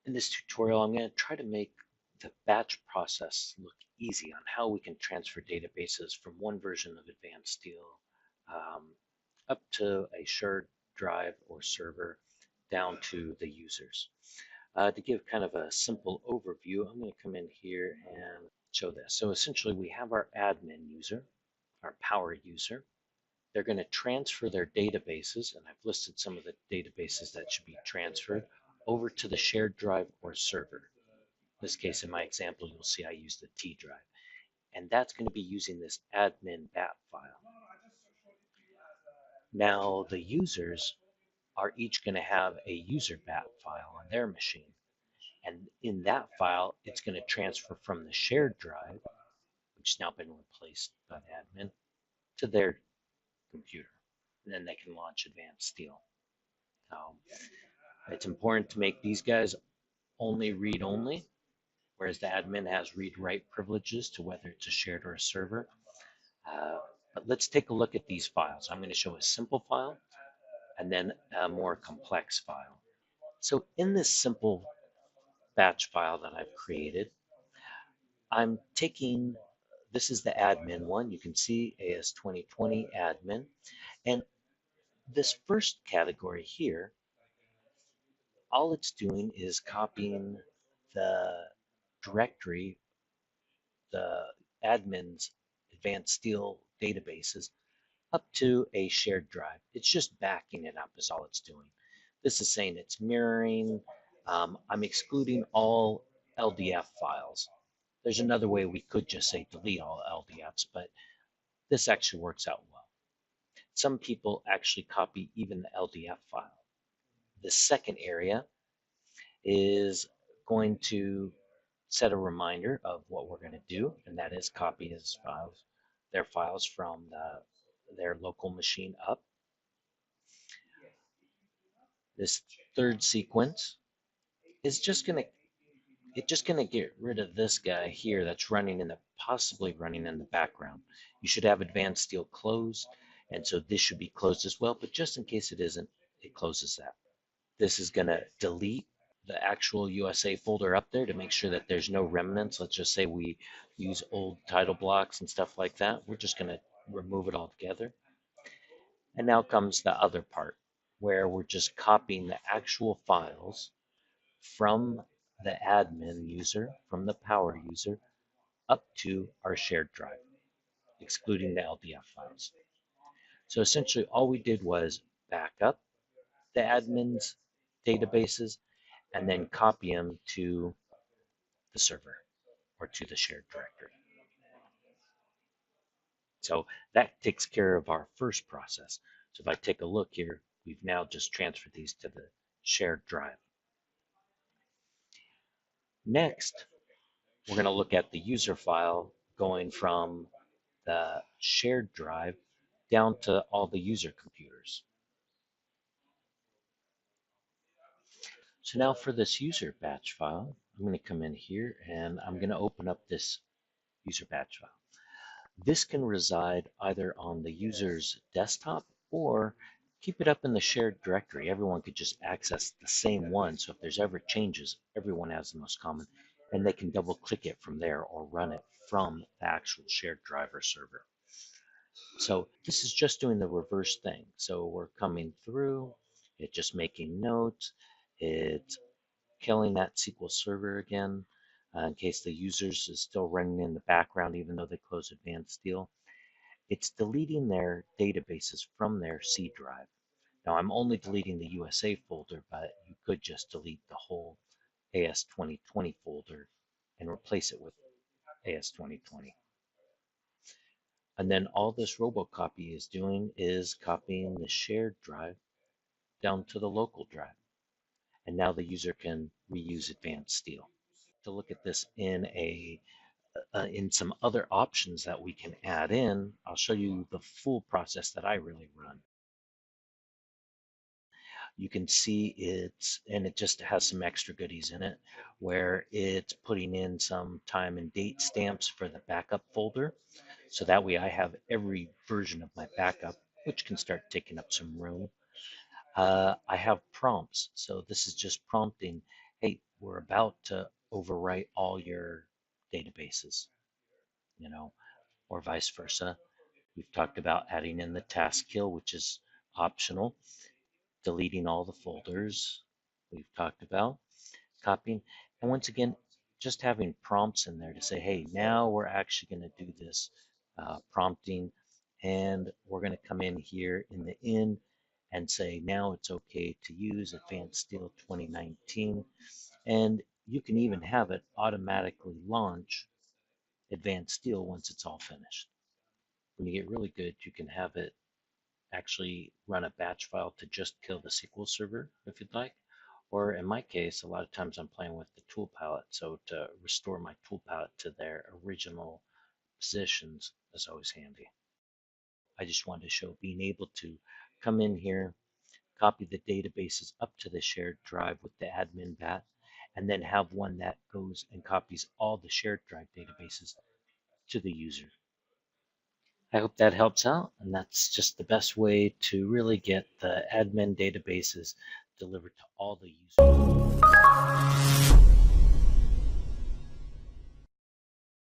In this tutorial, I'm going to try to make the batch process look easy on how we can transfer databases from one version of Advanced Steel um, up to a shared drive or server down to the users. To give kind of a simple overview, I'm going to come in here and show this. So essentially, we have our admin user, our power user. They're going to transfer their databases, and I've listed some of the databases that should be transferred over to the shared drive or server. In this case, in my example, you'll see I use the T drive. And that's going to be using this admin bat file. Now, the users are each going to have a user bat file on their machine. And in that file, it's going to transfer from the shared drive, which has now been replaced by the admin, to their computer. And then they can launch Advanced Steel. It's important to make these guys only read-only, whereas the admin has read-write privileges to whether it's a shared or a server. But let's take a look at these files. I'm going to show a simple file and then a more complex file. So in this simple batch file that I've created, I'm taking, this is the admin one. You can see AS2020 admin. And this first category here, all it's doing is copying the directory, the admin's Advanced Steel databases up to a shared drive. It's just backing it up is all it's doing. This is saying it's mirroring. I'm excluding all LDF files. There's another way we could just say delete all LDFs, but this actually works out well. Some people actually copy even the LDF file. The second area is going to set a reminder of what we're going to do, and that is copy their files from their local machine up. This third sequence is just going to get rid of this guy here that's possibly running in the background. You should have Advanced Steel closed, and so this should be closed as well, but just in case it isn't, it closes that. This is going to delete the actual USA folder up there to make sure that there's no remnants. Let's just say we use old title blocks and stuff like that. We're just going to remove it all together. And now comes the other part where we're just copying the actual files from the admin user, from the power user, up to our shared drive, excluding the LDF files. So essentially all we did was back up the admin's databases and then copy them to the server or to the shared directory. So that takes care of our first process. So if I take a look here, we've now just transferred these to the shared drive. Next, we're going to look at the user file going from the shared drive down to all the user computers. So now for this user batch file, I'm going to come in here and I'm going to open up this user batch file. This can reside either on the user's desktop or keep it up in the shared directory. Everyone could just access the same one. So if there's ever changes, everyone has the most common, and they can double click it from there or run it from the actual shared driver server. So this is just doing the reverse thing. So we're coming through, it's just making notes, it's killing that SQL Server again, in case the users is still running in the background even though they close Advanced Steel. It's deleting their databases from their C drive. Now I'm only deleting the USA folder, but you could just delete the whole AS2020 folder and replace it with AS2020. And then all this robocopy is doing is copying the shared drive down to the local drive. And now the user can reuse Advanced Steel. To look at this in some other options that we can add in, I'll show you the full process that I really run. You can see it just has some extra goodies in it, where it's putting in some time and date stamps for the backup folder. So that way I have every version of my backup, which can start taking up some room. I have prompts. So this is just prompting, hey, we're about to overwrite all your databases, or vice versa. We've talked about adding in the task kill, which is optional, deleting all the folders we've talked about, copying, and once again, just having prompts in there to say, hey, now we're actually going to do this prompting, and we're going to come in here in the end and say, now it's okay to use Advanced Steel 2019, and you can even have it automatically launch Advanced Steel once it's all finished. When you get really good, you can have it actually run a batch file to just kill the SQL server if you'd like. Or in my case, a lot of times I'm playing with the tool palette. So to restore my tool palette to their original positions is always handy. I just wanted to show being able to come in here, copy the databases up to the shared drive with the admin bat, and then have one that goes and copies all the shared drive databases to the user. I hope that helps out, and that's just the best way to really get the admin databases delivered to all the users.